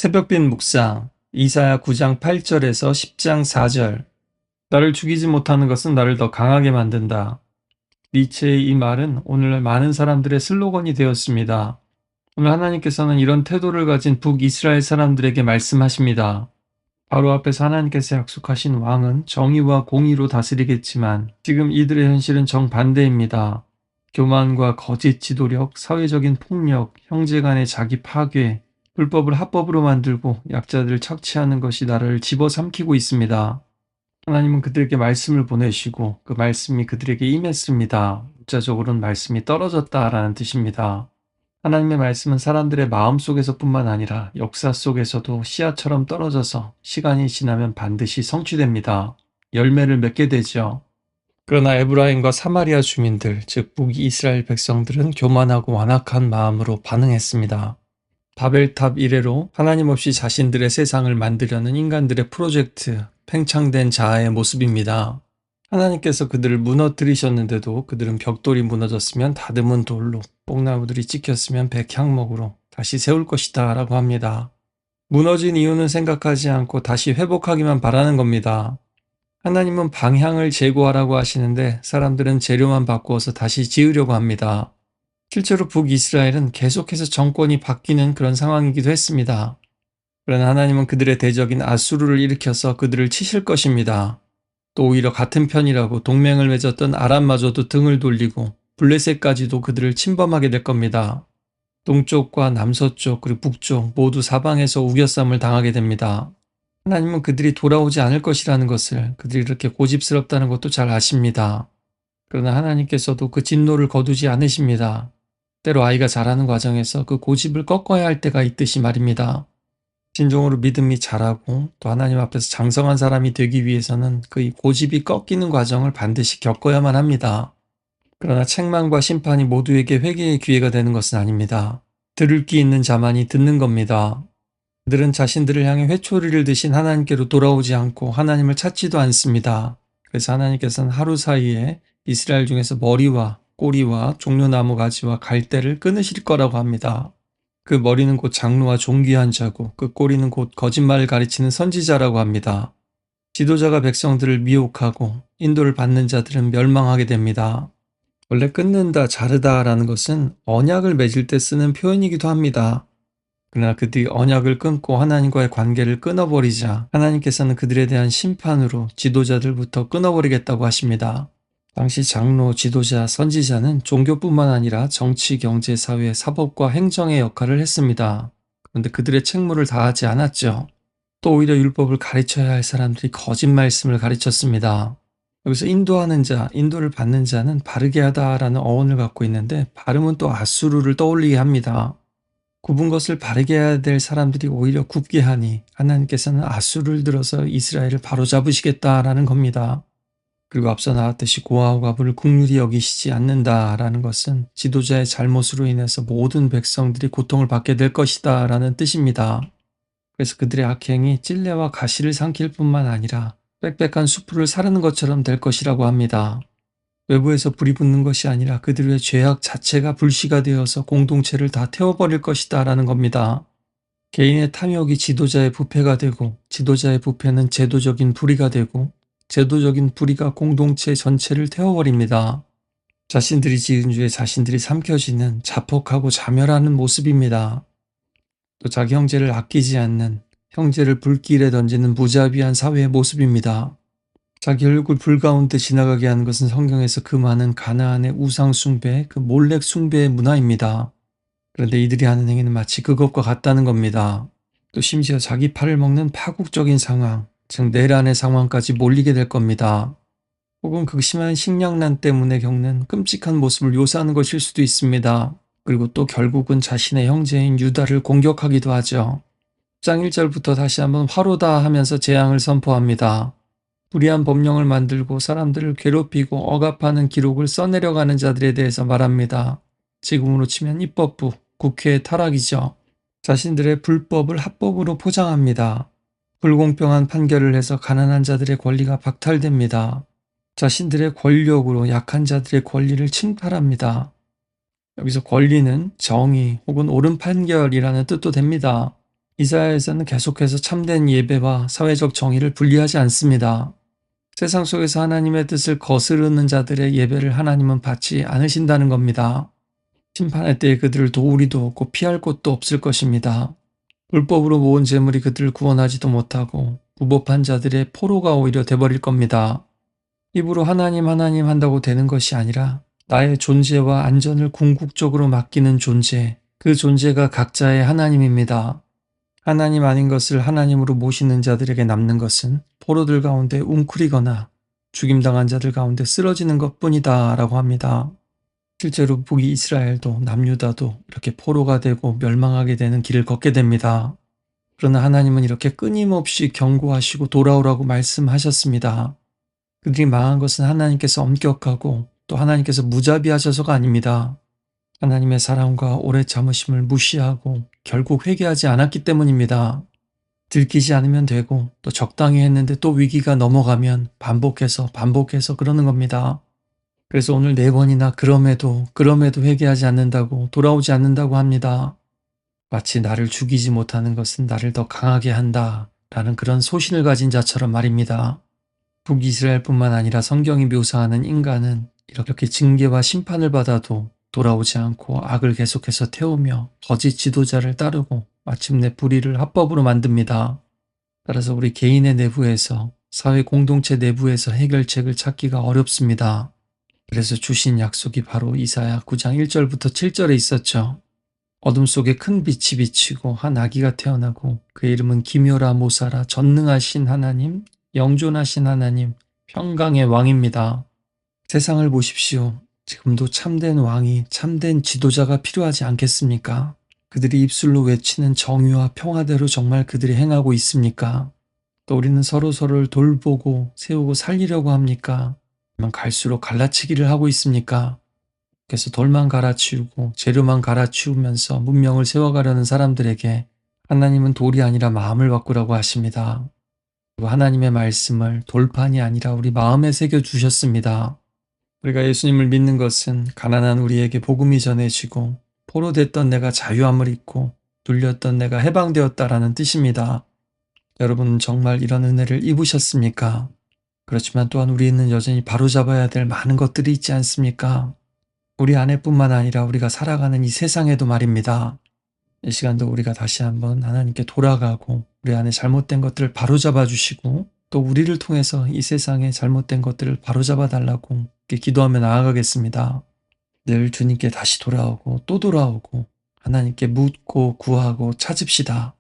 새벽빛 묵상 이사야 9장 8절에서 10장 4절. 나를 죽이지 못하는 것은 나를 더 강하게 만든다. 니체의 이 말은 오늘날 많은 사람들의 슬로건이 되었습니다. 오늘 하나님께서는 이런 태도를 가진 북이스라엘 사람들에게 말씀하십니다. 바로 앞에서 하나님께서 약속하신 왕은 정의와 공의로 다스리겠지만 지금 이들의 현실은 정반대입니다. 교만과 거짓 지도력, 사회적인 폭력, 형제 간의 자기 파괴, 불법을 합법으로 만들고 약자들을 착취하는 것이 나라를 집어삼키고 있습니다. 하나님은 그들에게 말씀을 보내시고 그 말씀이 그들에게 임했습니다. 문자적으로는 말씀이 떨어졌다라는 뜻입니다. 하나님의 말씀은 사람들의 마음속에서뿐만 아니라 역사 속에서도 씨앗처럼 떨어져서 시간이 지나면 반드시 성취됩니다. 열매를 맺게 되죠. 그러나 에브라임과 사마리아 주민들, 즉 북이스라엘 백성들은 교만하고 완악한 마음으로 반응했습니다. 바벨탑 이래로 하나님 없이 자신들의 세상을 만들려는 인간들의 프로젝트, 팽창된 자아의 모습입니다. 하나님께서 그들을 무너뜨리셨는데도 그들은 벽돌이 무너졌으면 다듬은 돌로, 뽕나무들이 찍혔으면 백향목으로 다시 세울 것이다 라고 합니다. 무너진 이유는 생각하지 않고 다시 회복하기만 바라는 겁니다. 하나님은 방향을 제고하라고 하시는데 사람들은 재료만 바꾸어서 다시 지으려고 합니다. 실제로 북이스라엘은 계속해서 정권이 바뀌는 그런 상황이기도 했습니다. 그러나 하나님은 그들의 대적인 아수르를 일으켜서 그들을 치실 것입니다. 또 오히려 같은 편이라고 동맹을 맺었던 아람마저도 등을 돌리고 블레셋까지도 그들을 침범하게 될 겁니다. 동쪽과 남서쪽 그리고 북쪽 모두 사방에서 우겨쌈을 당하게 됩니다. 하나님은 그들이 돌아오지 않을 것이라는 것을, 그들이 이렇게 고집스럽다는 것도 잘 아십니다. 그러나 하나님께서도 그 진노를 거두지 않으십니다. 때로 아이가 자라는 과정에서 그 고집을 꺾어야 할 때가 있듯이 말입니다. 진정으로 믿음이 자라고 또 하나님 앞에서 장성한 사람이 되기 위해서는 그 고집이 꺾이는 과정을 반드시 겪어야만 합니다. 그러나 책망과 심판이 모두에게 회개의 기회가 되는 것은 아닙니다. 들을 귀 있는 자만이 듣는 겁니다. 그들은 자신들을 향해 회초리를 드신 하나님께로 돌아오지 않고 하나님을 찾지도 않습니다. 그래서 하나님께서는 하루 사이에 이스라엘 중에서 머리와 꼬리와 종려나무 가지와 갈대를 끊으실 거라고 합니다. 그 머리는 곧 장로와 존귀한 자고 그 꼬리는 곧 거짓말을 가르치는 선지자라고 합니다. 지도자가 백성들을 미혹하고 인도를 받는 자들은 멸망하게 됩니다. 원래 끊는다, 자르다라는 것은 언약을 맺을 때 쓰는 표현이기도 합니다. 그러나 그들이 언약을 끊고 하나님과의 관계를 끊어버리자 하나님께서는 그들에 대한 심판으로 지도자들부터 끊어버리겠다고 하십니다. 당시 장로, 지도자, 선지자는 종교뿐만 아니라 정치, 경제, 사회, 사법과 행정의 역할을 했습니다. 그런데 그들의 책무를 다하지 않았죠. 또 오히려 율법을 가르쳐야 할 사람들이 거짓 말씀을 가르쳤습니다. 여기서 인도하는 자, 인도를 받는 자는 바르게 하다라는 어원을 갖고 있는데 발음은 또 아수르를 떠올리게 합니다. 굽은 것을 바르게 해야 될 사람들이 오히려 굽게 하니 하나님께서는 아수르를 들어서 이스라엘을 바로잡으시겠다라는 겁니다. 그리고 앞서 나왔듯이 고아와 과부를 긍휼히 여기시지 않는다라는 것은 지도자의 잘못으로 인해서 모든 백성들이 고통을 받게 될 것이다 라는 뜻입니다. 그래서 그들의 악행이 찔레와 가시를 삼킬 뿐만 아니라 빽빽한 숯불을 사르는 것처럼 될 것이라고 합니다. 외부에서 불이 붙는 것이 아니라 그들의 죄악 자체가 불씨가 되어서 공동체를 다 태워버릴 것이다 라는 겁니다. 개인의 탐욕이 지도자의 부패가 되고 지도자의 부패는 제도적인 불의가 되고 제도적인 불의가 공동체 전체를 태워버립니다. 자신들이 지은 죄에 자신들이 삼켜지는 자폭하고 자멸하는 모습입니다. 또 자기 형제를 아끼지 않는, 형제를 불길에 던지는 무자비한 사회의 모습입니다. 자기 얼굴 불 가운데 지나가게 하는 것은 성경에서 그 많은 가나안의 우상 숭배, 그 몰렉 숭배의 문화입니다. 그런데 이들이 하는 행위는 마치 그것과 같다는 겁니다. 또 심지어 자기 팔을 먹는 파국적인 상황, 즉 내란의 상황까지 몰리게 될 겁니다. 혹은 극심한 식량난 때문에 겪는 끔찍한 모습을 묘사하는 것일 수도 있습니다. 그리고 또 결국은 자신의 형제인 유다를 공격하기도 하죠. 10장 1절부터 다시 한번 화로다 하면서 재앙을 선포합니다. 불의한 법령을 만들고 사람들을 괴롭히고 억압하는 기록을 써내려가는 자들에 대해서 말합니다. 지금으로 치면 입법부, 국회의 타락이죠. 자신들의 불법을 합법으로 포장합니다. 불공평한 판결을 해서 가난한 자들의 권리가 박탈됩니다. 자신들의 권력으로 약한 자들의 권리를 침탈합니다. 여기서 권리는 정의 혹은 옳은 판결이라는 뜻도 됩니다. 이사야에서는 계속해서 참된 예배와 사회적 정의를 분리하지 않습니다. 세상 속에서 하나님의 뜻을 거스르는 자들의 예배를 하나님은 받지 않으신다는 겁니다. 심판의 때에 그들을 도우리도 없고 피할 곳도 없을 것입니다. 불법으로 모은 재물이 그들을 구원하지도 못하고 무법한 자들의 포로가 오히려 돼버릴 겁니다. 입으로 하나님 하나님 한다고 되는 것이 아니라 나의 존재와 안전을 궁극적으로 맡기는 존재, 그 존재가 각자의 하나님입니다. 하나님 아닌 것을 하나님으로 모시는 자들에게 남는 것은 포로들 가운데 웅크리거나 죽임당한 자들 가운데 쓰러지는 것뿐이다 라고 합니다. 실제로 북이스라엘도 남유다도 이렇게 포로가 되고 멸망하게 되는 길을 걷게 됩니다. 그러나 하나님은 이렇게 끊임없이 경고하시고 돌아오라고 말씀하셨습니다. 그들이 망한 것은 하나님께서 엄격하고 또 하나님께서 무자비하셔서가 아닙니다. 하나님의 사랑과 오래 참으심을 무시하고 결국 회개하지 않았기 때문입니다. 들키지 않으면 되고 또 적당히 했는데 또 위기가 넘어가면 반복해서 그러는 겁니다. 그래서 오늘 4번이나 그럼에도 회개하지 않는다고 돌아오지 않는다고 합니다. 마치 나를 죽이지 못하는 것은 나를 더 강하게 한다 라는 그런 소신을 가진 자처럼 말입니다. 북이스라엘뿐만 아니라 성경이 묘사하는 인간은 이렇게 징계와 심판을 받아도 돌아오지 않고 악을 계속해서 태우며 거짓 지도자를 따르고 마침내 불의를 합법으로 만듭니다. 따라서 우리 개인의 내부에서 사회 공동체 내부에서 해결책을 찾기가 어렵습니다. 그래서 주신 약속이 바로 이사야 9장 1절부터 7절에 있었죠. 어둠 속에 큰 빛이 비치고 한 아기가 태어나고 그의 이름은 기묘라 모사라 전능하신 하나님, 영존하신 하나님, 평강의 왕입니다. 세상을 보십시오. 지금도 참된 왕이, 참된 지도자가 필요하지 않겠습니까? 그들이 입술로 외치는 정의와 평화대로 정말 그들이 행하고 있습니까? 또 우리는 서로서로를 돌보고 세우고 살리려고 합니까? 아니면 갈수록 갈라치기를 하고 있습니까? 그래서 돌만 갈아치우고 재료만 갈아치우면서 문명을 세워가려는 사람들에게 하나님은 돌이 아니라 마음을 바꾸라고 하십니다. 그리고 하나님의 말씀을 돌판이 아니라 우리 마음에 새겨주셨습니다. 우리가 예수님을 믿는 것은 가난한 우리에게 복음이 전해지고 포로됐던 내가 자유함을 입고 눌렸던 내가 해방되었다라는 뜻입니다. 여러분은 정말 이런 은혜를 입으셨습니까? 그렇지만 또한 우리는 여전히 바로잡아야 될 많은 것들이 있지 않습니까? 우리 안에뿐만 아니라 우리가 살아가는 이 세상에도 말입니다. 이 시간도 우리가 다시 한번 하나님께 돌아가고 우리 안에 잘못된 것들을 바로잡아 주시고 또 우리를 통해서 이 세상에 잘못된 것들을 바로잡아 달라고 이렇게 기도하며 나아가겠습니다. 늘 주님께 다시 돌아오고 또 돌아오고 하나님께 묻고 구하고 찾읍시다.